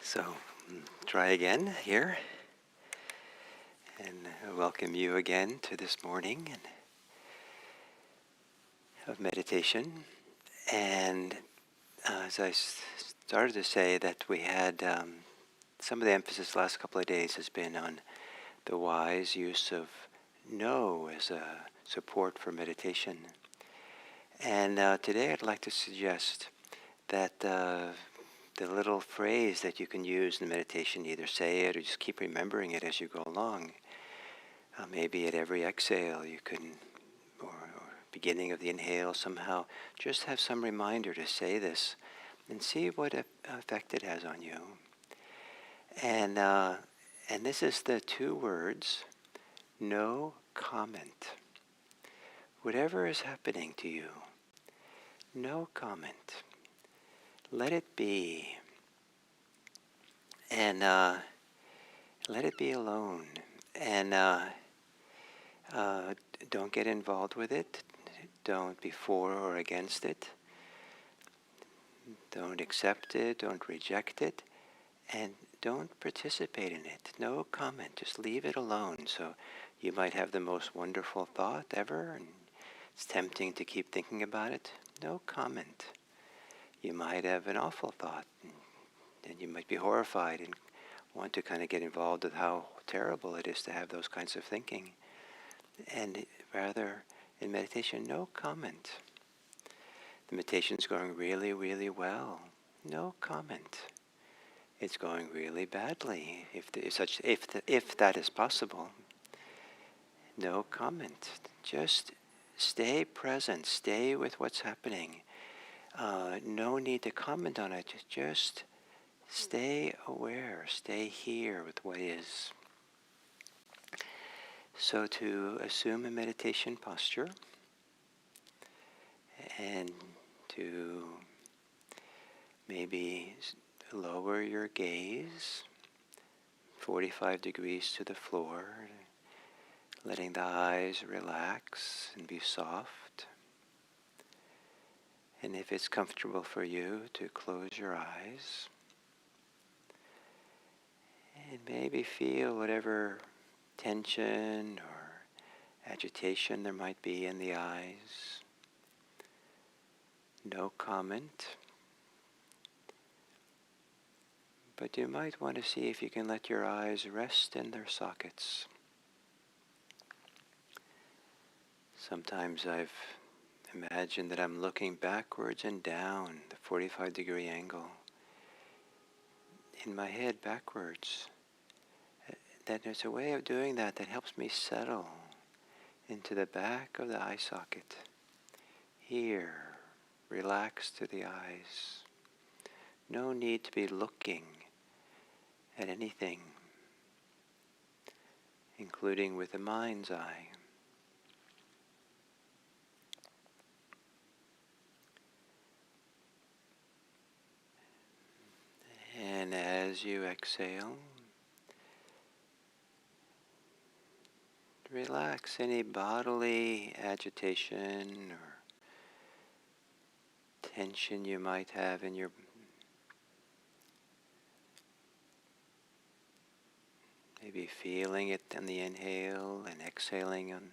So try again here, and I welcome you again to this morning of meditation. And as I started to say that we had some of the emphasis the last couple of days has been on the wise use of no as a support for meditation. And today I'd like to suggest that the little phrase that you can use in meditation, either say it or just keep remembering it as you go along. Maybe at every exhale you can, or beginning of the inhale, somehow just have some reminder to say this and see what effect it has on you. And this is the two words, no comment. Whatever is happening to you, no comment. Let it be. And let it be alone. And don't get involved with it. Don't be for or against it. Don't accept it. Don't reject it. And don't participate in it. No comment. Just leave it alone. So you might have the most wonderful thought ever, and it's tempting to keep thinking about it. No comment. You might have an awful thought, and you might be horrified and want to kind of get involved with how terrible it is to have those kinds of thinking. And rather, in meditation, no comment. The meditation's going really, really well. No comment. It's going really badly, if that is possible. No comment. Just stay present. Stay with what's happening. No need to comment on it. Just stay aware. Stay here with what is. So to assume a meditation posture and to maybe lower your gaze 45 degrees to the floor, letting the eyes relax and be soft. And if it's comfortable for you, to close your eyes and maybe feel whatever tension or agitation there might be in the eyes. No comment. But you might want to see if you can let your eyes rest in their sockets. Sometimes I've imagined that I'm looking backwards and down the 45-degree angle in my head backwards. That there's a way of doing that that helps me settle into the back of the eye socket. Here, relax to the eyes. No need to be looking at anything, including with the mind's eye. And as you exhale, relax any bodily agitation or tension you might have in your maybe feeling it on the inhale and exhaling on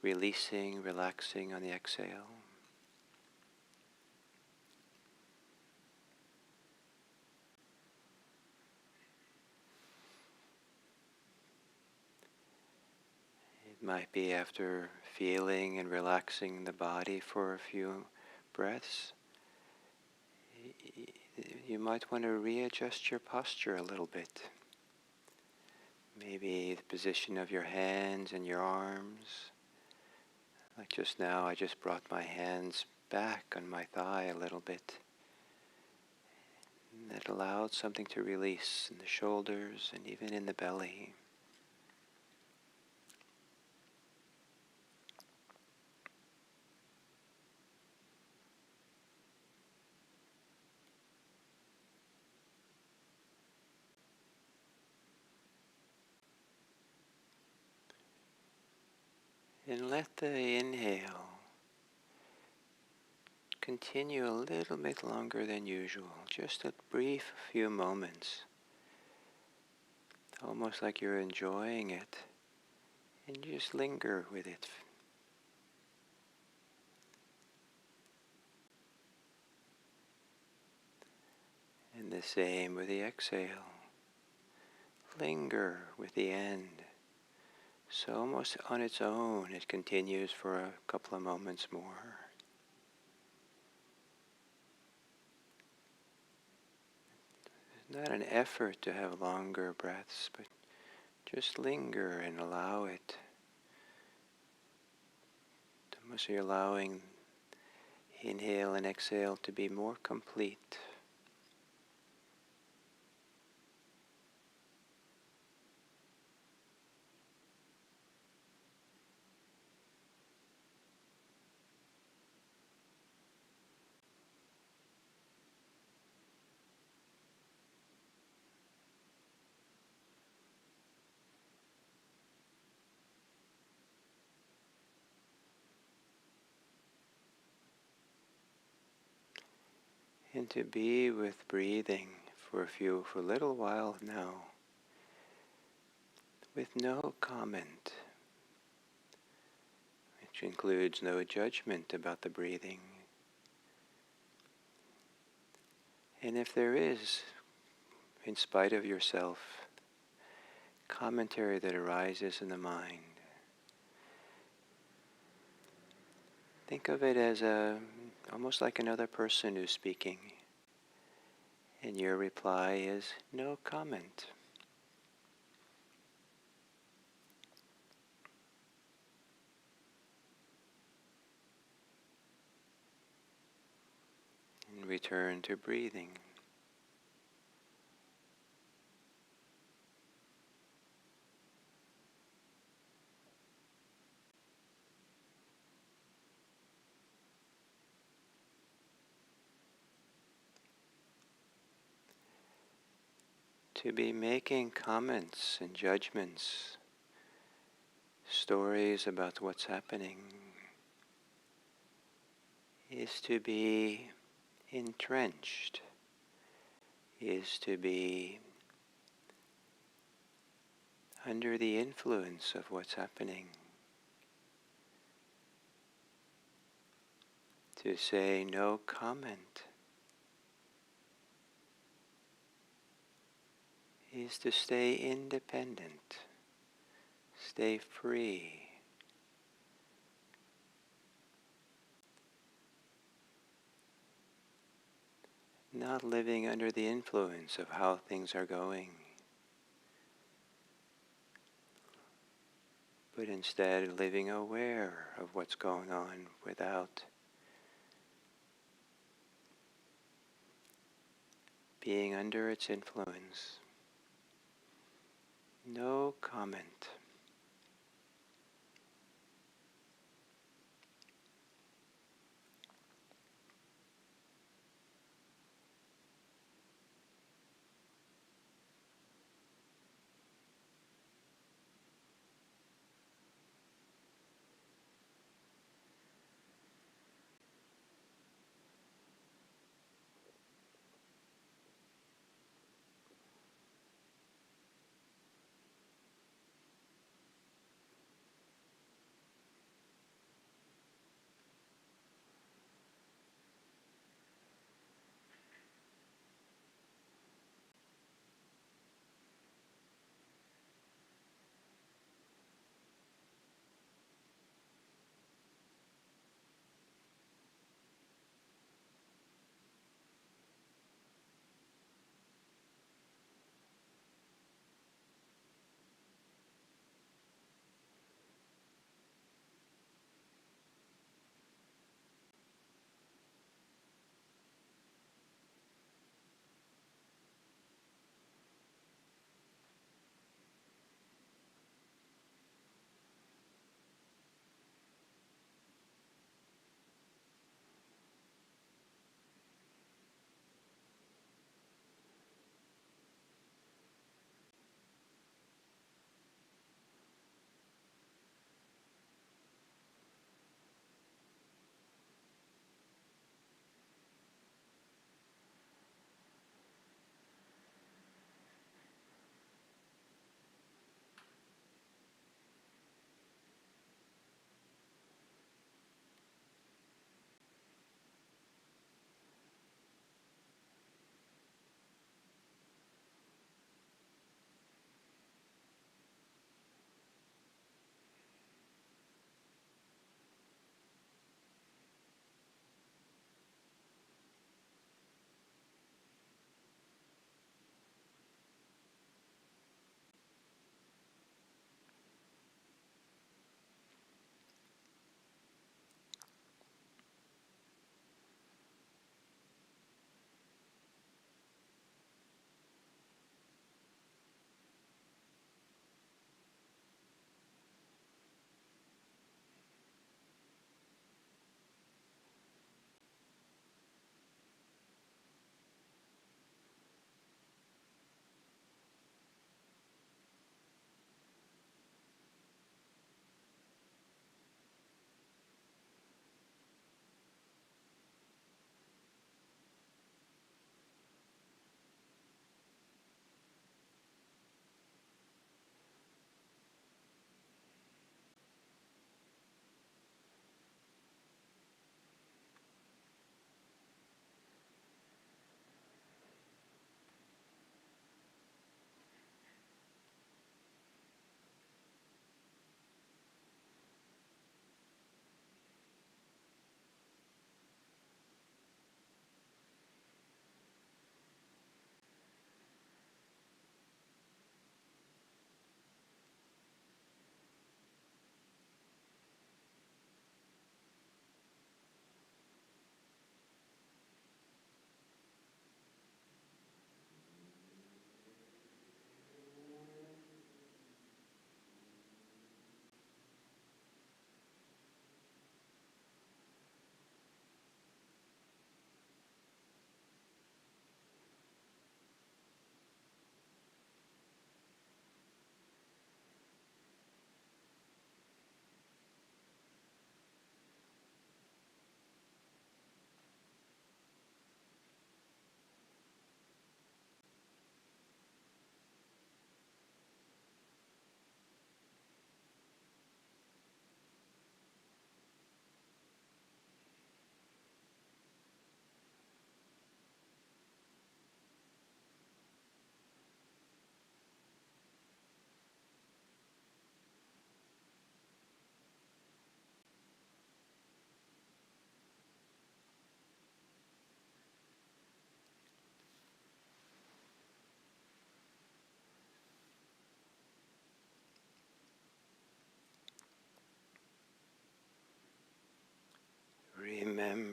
releasing, relaxing on the exhale. It might be after feeling and relaxing the body for a few breaths, you might want to readjust your posture a little bit. Maybe the position of your hands and your arms. Like just now, I just brought my hands back on my thigh a little bit. And that allowed something to release in the shoulders and even in the belly. And let the inhale continue a little bit longer than usual, just a brief few moments, almost like you're enjoying it, and just linger with it. And the same with the exhale. Linger with the end. So almost on its own, it continues for a couple of moments more. It's not an effort to have longer breaths, but just linger and allow it. Almost you're allowing inhale and exhale to be more complete. And to be with breathing for a little while now, with no comment, which includes no judgment about the breathing. And if there is, in spite of yourself, commentary that arises in the mind, think of it as almost like another person who's speaking, and your reply is no comment. And return to breathing. To be making comments and judgments, stories about what's happening, is to be entrenched, is to be under the influence of what's happening. To say no comment is to stay independent, stay free. Not living under the influence of how things are going, but instead living aware of what's going on without being under its influence. No comment.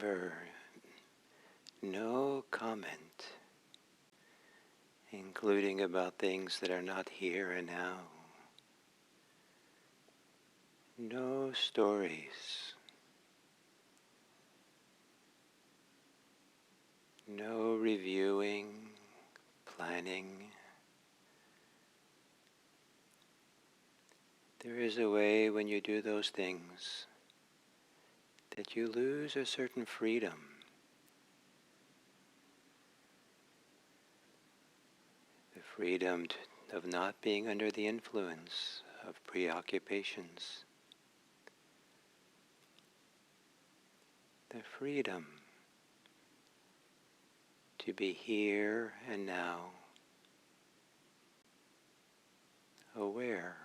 remember, no comment, including about things that are not here and now. No stories. No reviewing, planning. There is a way when you do those things that you lose a certain freedom. The freedom of not being under the influence of preoccupations. The freedom to be here and now, aware.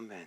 comment.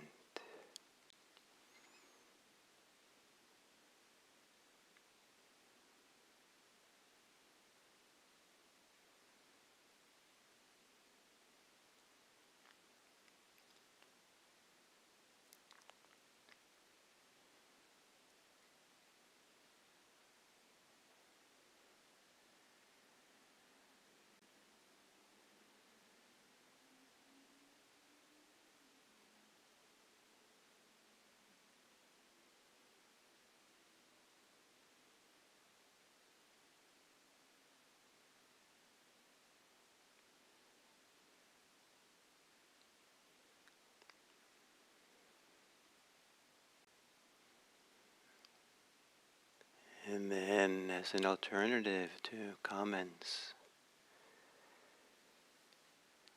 And then, as an alternative to comments,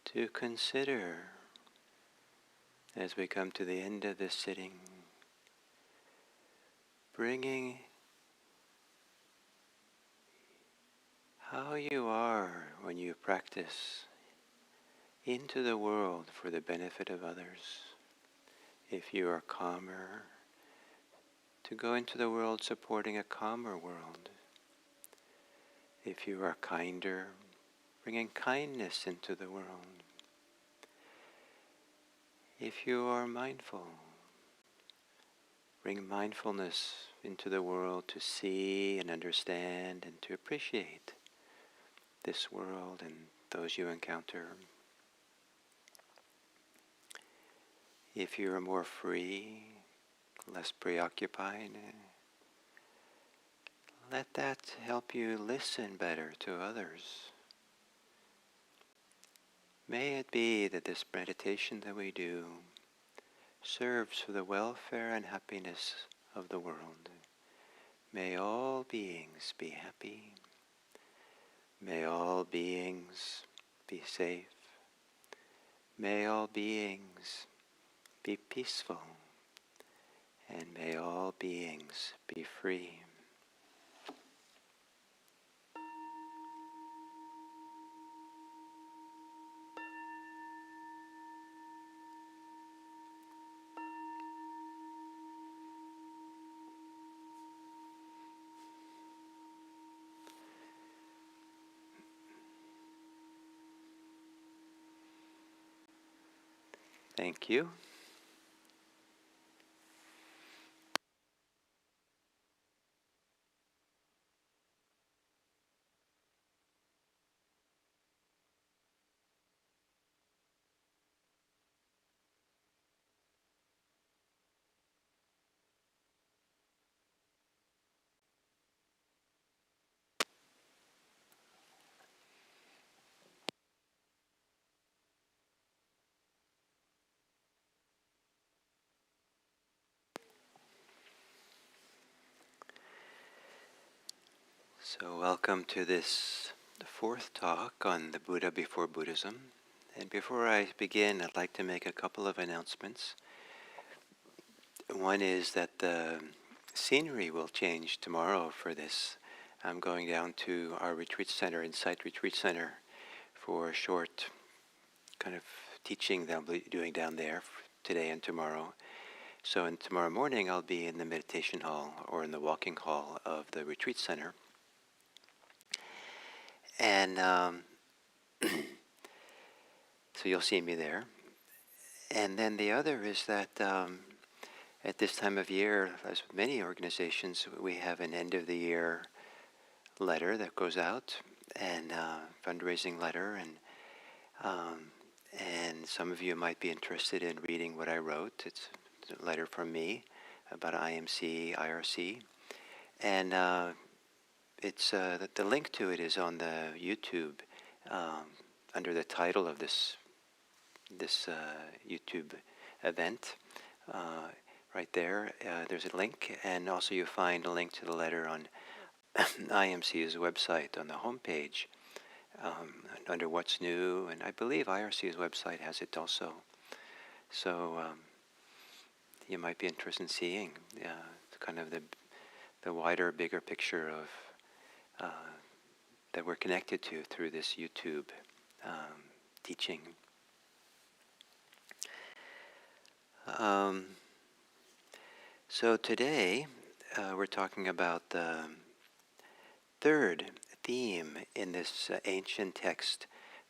to consider, as we come to the end of this sitting, bringing how you are when you practice into the world for the benefit of others. If you are calmer, to go into the world supporting a calmer world. If you are kinder, bringing kindness into the world. If you are mindful, bring mindfulness into the world to see and understand and to appreciate this world and those you encounter. If you are more free, less preoccupied, let that help you listen better to others. May it be that this meditation that we do serves for the welfare and happiness of the world. May all beings be happy. May all beings be safe. May all beings be peaceful. And may all beings be free. Thank you. So welcome to this fourth talk on the Buddha before Buddhism. And before I begin, I'd like to make a couple of announcements. One is that the scenery will change tomorrow for this. I'm going down to our retreat center, Insight Retreat Center, for a short kind of teaching that I'll be doing down there today and tomorrow. So tomorrow morning I'll be in the meditation hall or in the walking hall of the retreat center. And so you'll see me there. And then the other is that at this time of year, as with many organizations, we have an end of the year letter that goes out, and fundraising letter, and some of you might be interested in reading what I wrote. It's a letter from me about IMC, IRC, and it's the link to it is on the YouTube under the title of this YouTube event. Right there, there's a link, and also you find a link to the letter on IMC's website on the homepage under What's New, and I believe IRC's website has it also. So you might be interested in seeing kind of the wider, bigger picture of that we're connected to through this YouTube So today we're talking about the third theme in this ancient text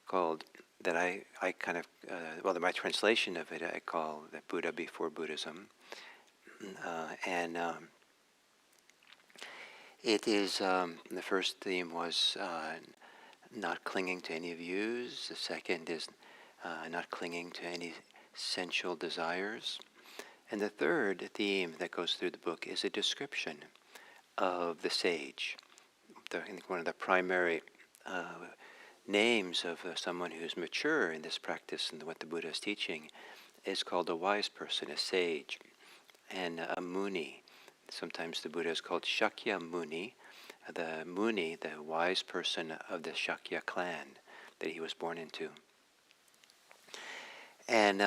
called, that I kind of, my translation of it I call the Buddha before Buddhism. And it is, the first theme was not clinging to any views. The second is not clinging to any sensual desires. And the third theme that goes through the book is a description of the sage. I think one of the primary names of someone who's mature in this practice and what the Buddha is teaching is called a wise person, a sage, and a muni. Sometimes the Buddha is called Shakya Muni, the wise person of the Shakya clan that he was born into. And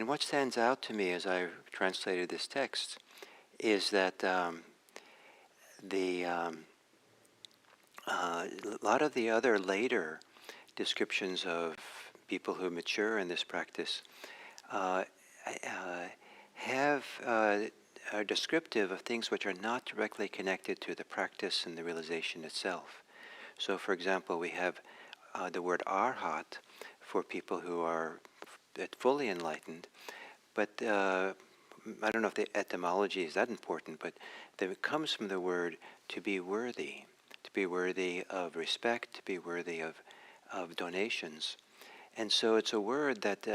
what stands out to me as I translated this text is that a lot of the other later descriptions of people who mature in this practice are descriptive of things which are not directly connected to the practice and the realization itself. So, for example, we have the word arhat for people who are fully enlightened, but I don't know if the etymology is that important, but it comes from the word to be worthy of respect, to be worthy of donations. And so it's a word that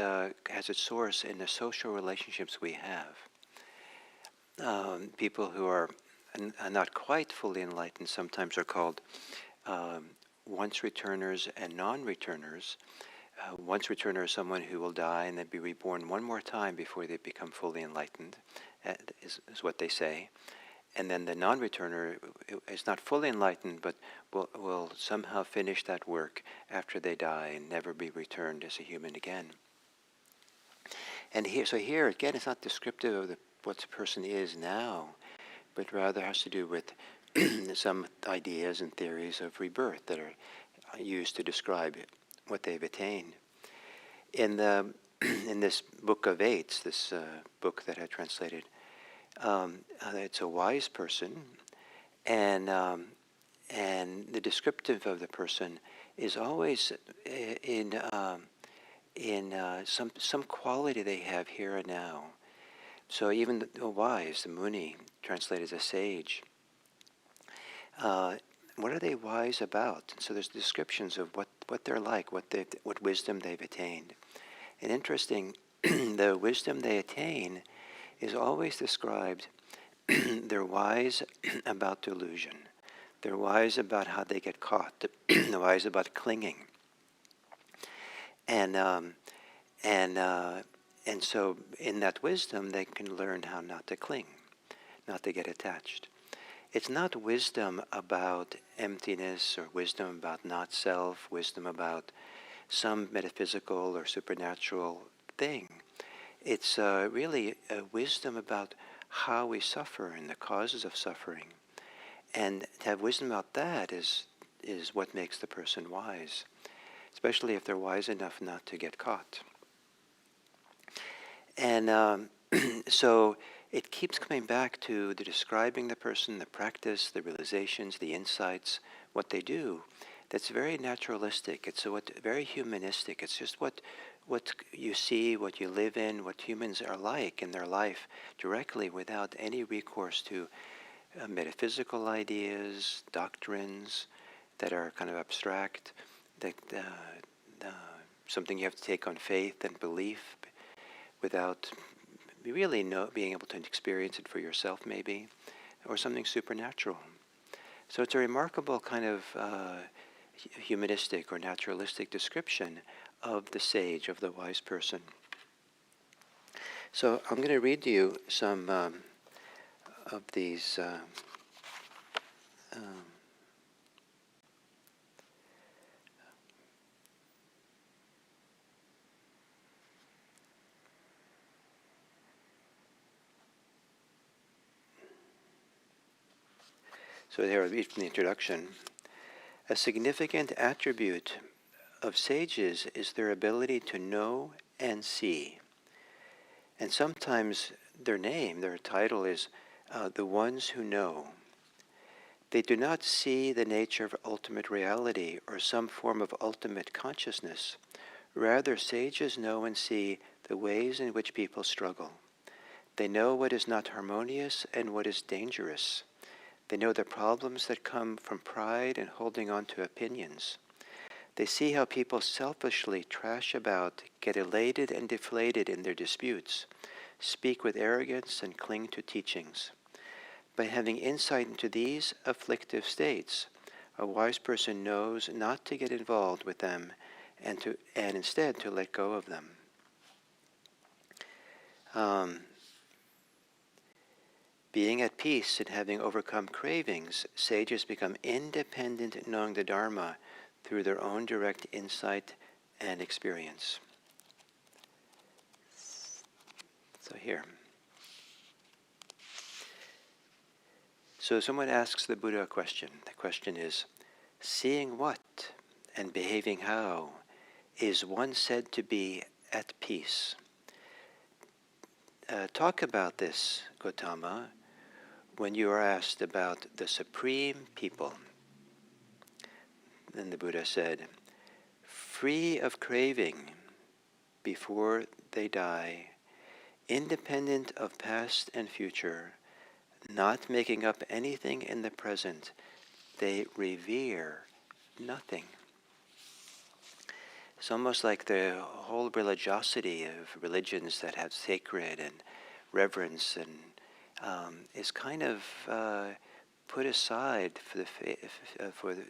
has its source in the social relationships we have. People who are not quite fully enlightened sometimes are called once returners and non-returners. Once returner is someone who will die and then be reborn one more time before they become fully enlightened, is what they say. And then the non-returner is not fully enlightened, but will somehow finish that work after they die and never be returned as a human again. And here again, it's not descriptive of what the person is now, but rather has to do with some ideas and theories of rebirth that are used to describe what they've attained. In this book of Eights, this book that I translated, it's a wise person, and the descriptive of the person is always in some quality they have here and now. So even the wise, the muni, translated as a sage, what are they wise about? So there's descriptions of what they're like, what wisdom they've attained. And interesting, the wisdom they attain is always described. They're wise about delusion. They're wise about how they get caught. They're wise about clinging. And so in that wisdom, they can learn how not to cling, not to get attached. It's not wisdom about emptiness or wisdom about not self, wisdom about some metaphysical or supernatural thing. It's really a wisdom about how we suffer and the causes of suffering. And to have wisdom about that is what makes the person wise, especially if they're wise enough not to get caught. And so it keeps coming back to the describing the person, the practice, the realizations, the insights, what they do. That's very naturalistic. It's very humanistic. It's just what you see, what you live in, what humans are like in their life directly without any recourse to metaphysical ideas, doctrines that are kind of abstract, that something you have to take on faith and belief without really being able to experience it for yourself maybe, or something supernatural. So it's a remarkable kind of humanistic or naturalistic description of the sage, of the wise person. So I'm going to read to you some of these so here I'll read from the introduction. A significant attribute of sages is their ability to know and see. And sometimes their title is the ones who know. They do not see the nature of ultimate reality or some form of ultimate consciousness. Rather, sages know and see the ways in which people struggle. They know what is not harmonious and what is dangerous. They know the problems that come from pride and holding on to opinions. They see how people selfishly trash about, get elated and deflated in their disputes, speak with arrogance and cling to teachings. By having insight into these afflictive states, a wise person knows not to get involved with them and instead to let go of them. Being at peace and having overcome cravings, sages become independent in knowing the Dharma through their own direct insight and experience. So here. So someone asks the Buddha a question. The question is, seeing what and behaving how is one said to be at peace? Talk about this, Gautama, when you are asked about the supreme people. Then the Buddha said, free of craving before they die, independent of past and future, not making up anything in the present, they revere nothing. It's almost like the whole religiosity of religions that have sacred and reverence and is kind of put aside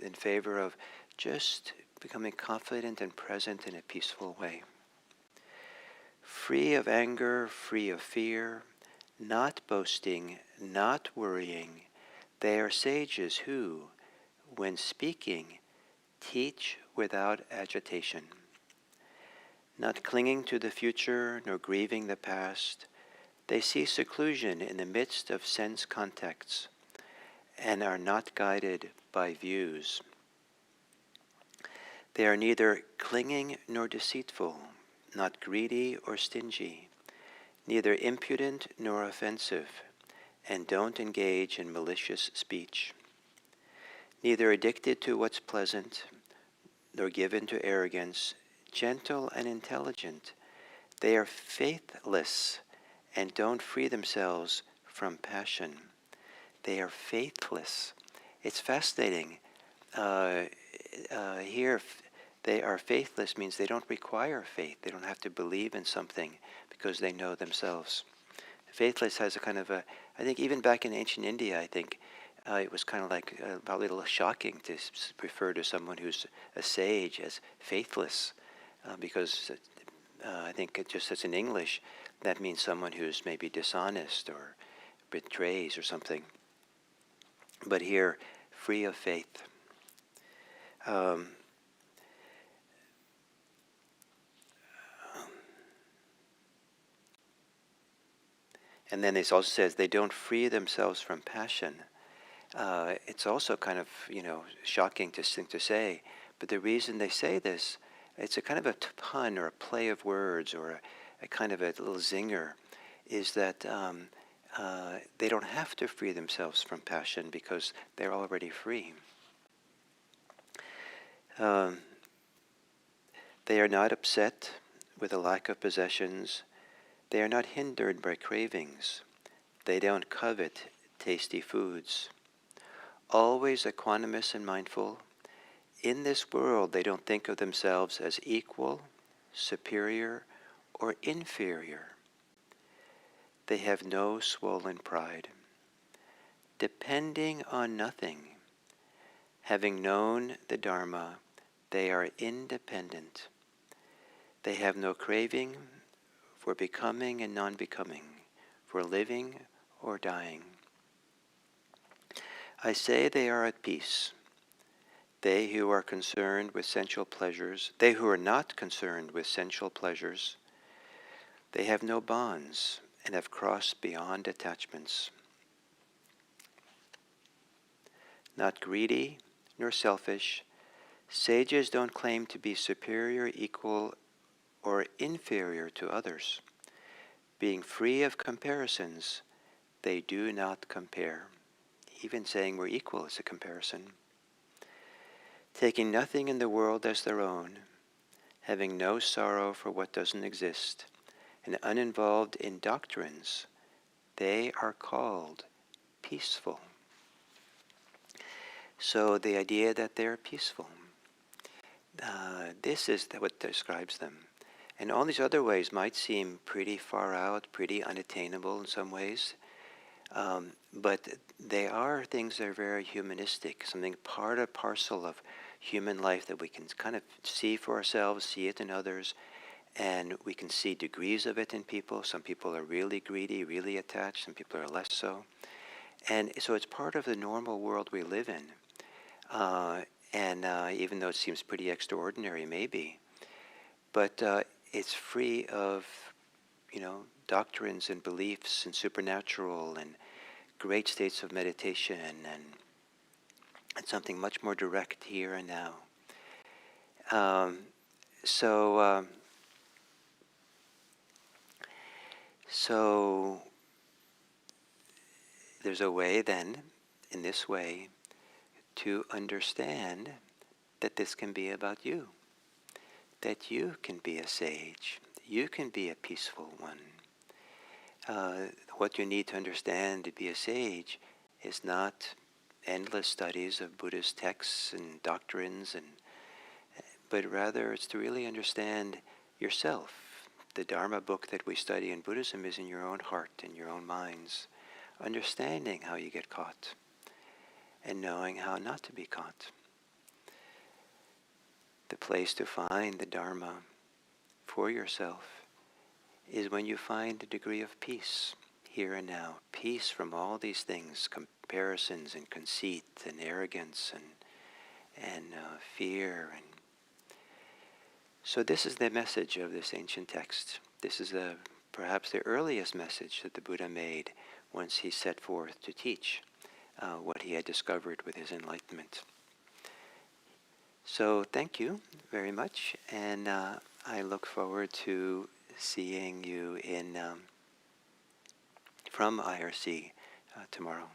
in favor of just becoming confident and present in a peaceful way. Free of anger, free of fear, not boasting, not worrying, they are sages who, when speaking, teach without agitation. Not clinging to the future, nor grieving the past, they see seclusion in the midst of sense contacts and are not guided by views. They are neither clinging nor deceitful, not greedy or stingy, neither impudent nor offensive, and don't engage in malicious speech. Neither addicted to what's pleasant, nor given to arrogance, gentle and intelligent. They are faithless and don't free themselves from passion. They are faithless. It's fascinating. Here, they are faithless means they don't require faith. They don't have to believe in something because they know themselves. Faithless has a kind of a, I think even back in ancient India, I think it was kind of like a little shocking to refer to someone who's a sage as faithless because I think it just as in English, that means someone who's maybe dishonest or betrays or something. But here, free of faith. And then it also says they don't free themselves from passion. It's also kind of, shocking to say, but the reason they say this, it's a kind of a pun or a play of words or a kind of a little zinger, is that they don't have to free themselves from passion because they're already free. They are not upset with a lack of possessions. They are not hindered by cravings. They don't covet tasty foods. Always equanimous and mindful. In this world, they don't think of themselves as equal, superior, or inferior. They have no swollen pride. Depending on nothing, having known the Dharma, they are independent. They have no craving for becoming and non-becoming, for living or dying. I say they are at peace. They who are concerned with sensual pleasures, they who are not concerned with sensual pleasures, they have no bonds and have crossed beyond attachments. Not greedy nor selfish, sages don't claim to be superior, equal, or inferior to others. Being free of comparisons, they do not compare. Even saying we're equal is a comparison. Taking nothing in the world as their own, having no sorrow for what doesn't exist, and uninvolved in doctrines, they are called peaceful. So the idea that they're peaceful, this is what describes them. And all these other ways might seem pretty far out, pretty unattainable in some ways, but they are things that are very humanistic, something part and parcel of human life that we can kind of see for ourselves, see it in others, and we can see degrees of it in people. Some people are really greedy, really attached, some people are less so. And so it's part of the normal world we live in. Even though it seems pretty extraordinary, maybe, but it's free of, doctrines and beliefs and supernatural and great states of meditation, and it's something much more direct here and now. So there's a way then, in this way, to understand that this can be about you, that you can be a sage, you can be a peaceful one. What you need to understand to be a sage is not endless studies of Buddhist texts and doctrines, but rather it's to really understand yourself. The Dharma book that we study in Buddhism is in your own heart, in your own minds, understanding how you get caught and knowing how not to be caught. The place to find the Dharma for yourself is when you find a degree of peace here and now. Peace from all these things, comparisons and conceit and arrogance and fear. So this is the message of this ancient text. This is perhaps the earliest message that the Buddha made once he set forth to teach what he had discovered with his enlightenment. So thank you very much, and I look forward to seeing you from IRC tomorrow.